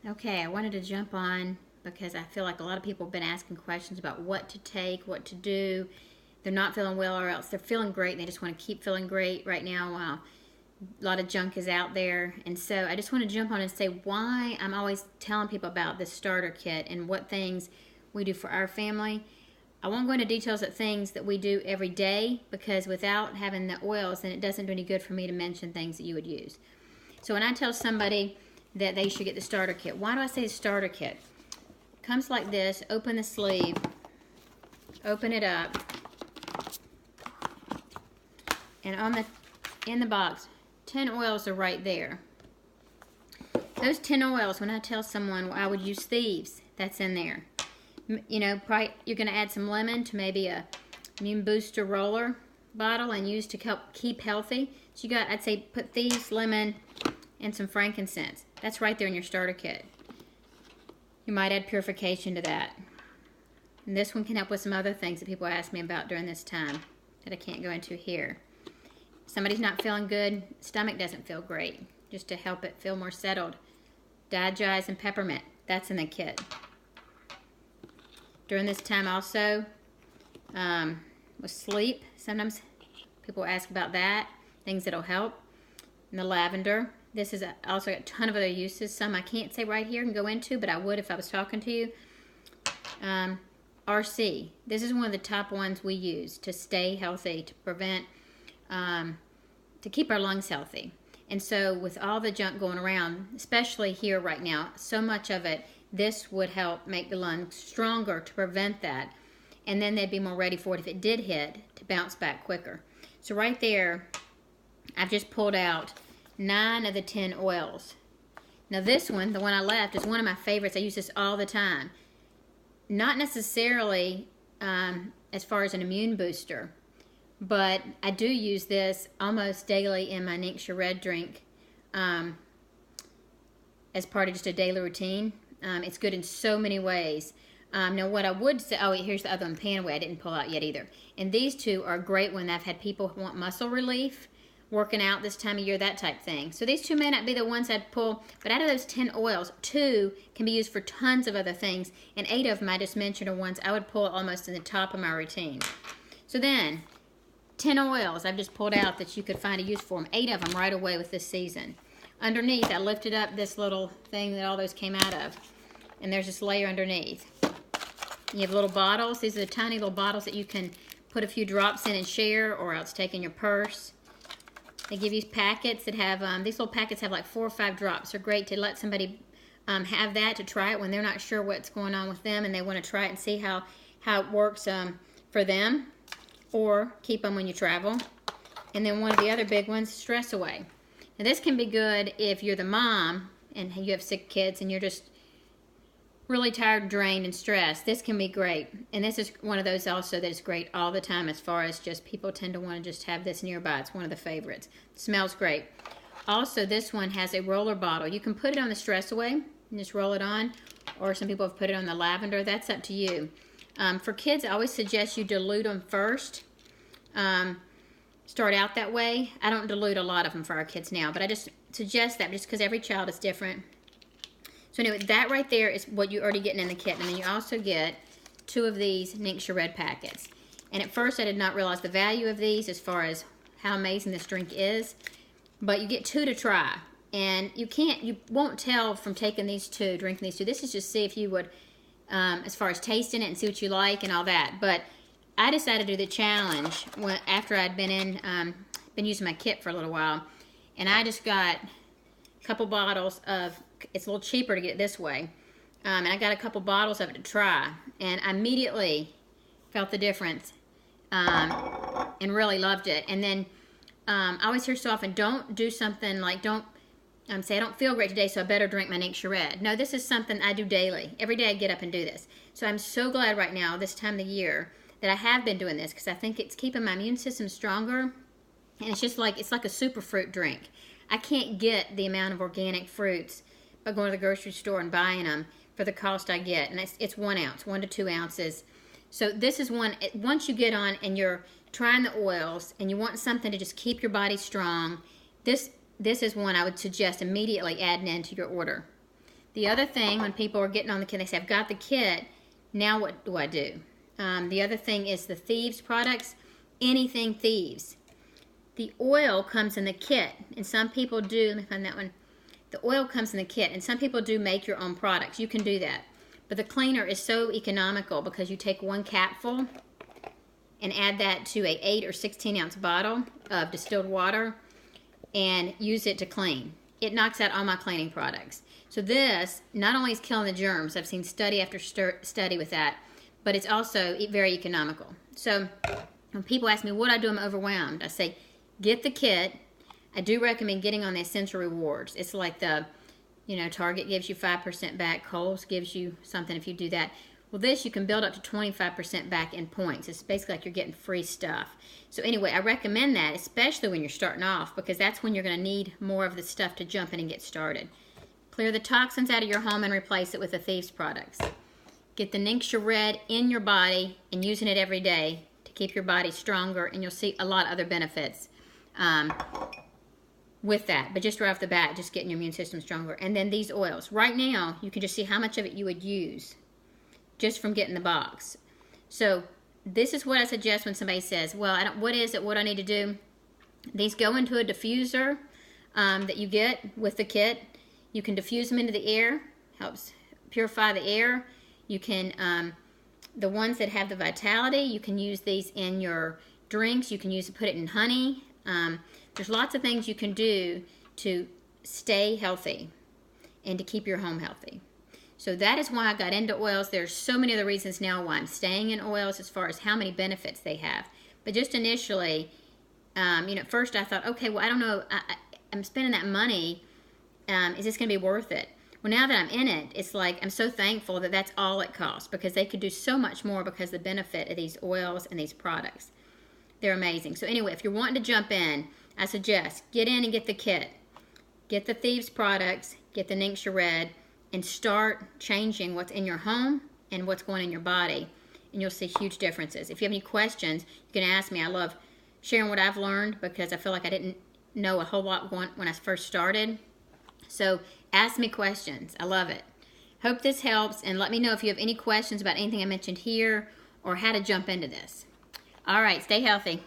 Okay, I wanted to jump on because I feel like a lot of people have been asking questions about what to take, what to do. They're not feeling well, or else they're feeling great and they just want to keep feeling great right now while a lot of junk is out there. And so I just want to jump on and say why I'm always telling people about this starter kit and what things we do for our family. I won't go into details of things that we do every day because without having the oils, then it doesn't do any good for me to mention things that you would use. So when I tell somebody that they should get the starter kit, why do I say starter kit? It comes like this. Open the sleeve, open it up, and in the box, 10 oils are right there. Those 10 oils, when I tell someone I would use thieves, that's in there. You know, probably you're going to add some lemon to maybe a immune booster roller bottle and use to help keep healthy. So you got, I'd say, put thieves, lemon, and some frankincense. That's right there in your starter kit. You might add purification to that. And this one can help with some other things that people ask me about during this time that I can't go into here. If somebody's not feeling good, stomach doesn't feel great, just to help it feel more settled. Digize and peppermint, that's in the kit. During this time also, with sleep, sometimes people ask about that, things that'll help. And the lavender, this is also a ton of other uses. Some I can't say right here and go into, but I would if I was talking to you. RC, this is one of the top ones we use to stay healthy, to prevent, to keep our lungs healthy. And so with all the junk going around, especially here right now, so much of it, this would help make the lungs stronger to prevent that. And then they'd be more ready for it if it did hit, to bounce back quicker. So right there, I've just pulled out 9 of the 10 oils. Now this one, the one I left, is one of my favorites. I use this all the time. Not necessarily as far as an immune booster, but I do use this almost daily in my Ningxia Red drink as part of just a daily routine. It's good in so many ways. Now what I would say, oh, here's the other one, Panaway, I didn't pull out yet either. And these two are great when I've had people who want muscle relief, working out this time of year, that type thing. So these two may not be the ones I'd pull, but out of those 10 oils, 2 can be used for tons of other things, and 8 of them I just mentioned are ones I would pull almost in the top of my routine. So then, 10 oils I've just pulled out that you could find a use for them, 8 of them right away with this season. Underneath, I lifted up this little thing that all those came out of, and there's this layer underneath. You have little bottles. These are the tiny little bottles that you can put a few drops in and share, or else take in your purse. They give you packets that have, these little packets have like 4 or 5 drops. They're great to let somebody have that to try it when they're not sure what's going on with them and they want to try it and see how it works for them, or keep them when you travel. And then one of the other big ones, Stress Away. Now this can be good if you're the mom and you have sick kids and you're just really tired, drained, and stressed. This can be great. And this is one of those also that is great all the time, as far as just people tend to want to just have this nearby. It's one of the favorites. It smells great. Also, this one has a roller bottle. You can put it on the Stress Away and just roll it on, or some people have put it on the lavender. That's up to you. For kids, I always suggest you dilute them first. Start out that way. I don't dilute a lot of them for our kids now, but I just suggest that just because every child is different. So anyway, that right there is what you're already getting in the kit. And then you also get 2 of these Ningxia Red packets. And at first I did not realize the value of these as far as how amazing this drink is. But you get 2 to try. And you won't tell from taking these 2, drinking these 2. This is just see if you would, as far as tasting it and see what you like and all that. But I decided to do the challenge after I'd been using my kit for a little while. And I just got a couple bottles of, it's a little cheaper to get it this way. And I got a couple bottles of it to try. And I immediately felt the difference and really loved it. And then I always hear so often, don't do something like, don't say, I don't feel great today, so I better drink my Ningxia Red. No, this is something I do daily. Every day I get up and do this. So I'm so glad right now, this time of the year, that I have been doing this, because I think it's keeping my immune system stronger. And it's just like, it's like a superfruit drink. I can't get the amount of organic fruits by going to the grocery store and buying them for the cost I get. And it's 1 ounce, 1 to 2 ounces. So this is one, once you get on and you're trying the oils and you want something to just keep your body strong, this is one I would suggest immediately adding into your order. The other thing, when people are getting on the kit, they say, I've got the kit, now what do I do? The other thing is the Thieves products. Anything Thieves. The oil comes in the kit, and some people do, let me find that one. The oil comes in the kit, and some people do make your own products. You can do that. But the cleaner is so economical because you take 1 capful and add that to a 8 or 16 ounce bottle of distilled water and use it to clean. It knocks out all my cleaning products. So this not only is killing the germs, I've seen study after study with that, but it's also very economical. So when people ask me what I do, I'm overwhelmed, I say, get the kit. I do recommend getting on the Essential Rewards. It's like the, Target gives you 5% back, Kohl's gives you something if you do that. Well, this you can build up to 25% back in points. It's basically like you're getting free stuff. So anyway, I recommend that, especially when you're starting off, because that's when you're going to need more of the stuff to jump in and get started. Clear the toxins out of your home and replace it with the Thieves products. Get the Ningxia Red in your body and using it every day to keep your body stronger, and you'll see a lot of other benefits with that. But just right off the bat, just getting your immune system stronger. And then these oils. Right now, you can just see how much of it you would use just from getting the box. So this is what I suggest when somebody says, well, what is it? What do I need to do? These go into a diffuser that you get with the kit. You can diffuse them into the air. Helps purify the air. You can, the ones that have the Vitality, you can use these in your drinks. You can put it in honey. There's lots of things you can do to stay healthy and to keep your home healthy. So that is why I got into oils. There's so many other reasons now why I'm staying in oils as far as how many benefits they have. But just initially, at first I thought, okay, well, I don't know, I'm spending that money. Is this going to be worth it? Well, now that I'm in it, it's like I'm so thankful that that's all it costs, because they could do so much more because of the benefit of these oils and these products. They're amazing. So anyway, if you're wanting to jump in, I suggest get in and get the kit. Get the Thieves products, get the Ningxia Red, and start changing what's in your home and what's going in your body, and you'll see huge differences. If you have any questions, you can ask me. I love sharing what I've learned because I feel like I didn't know a whole lot when I first started. So ask me questions. I love it. Hope this helps, and let me know if you have any questions about anything I mentioned here or how to jump into this. All right, stay healthy.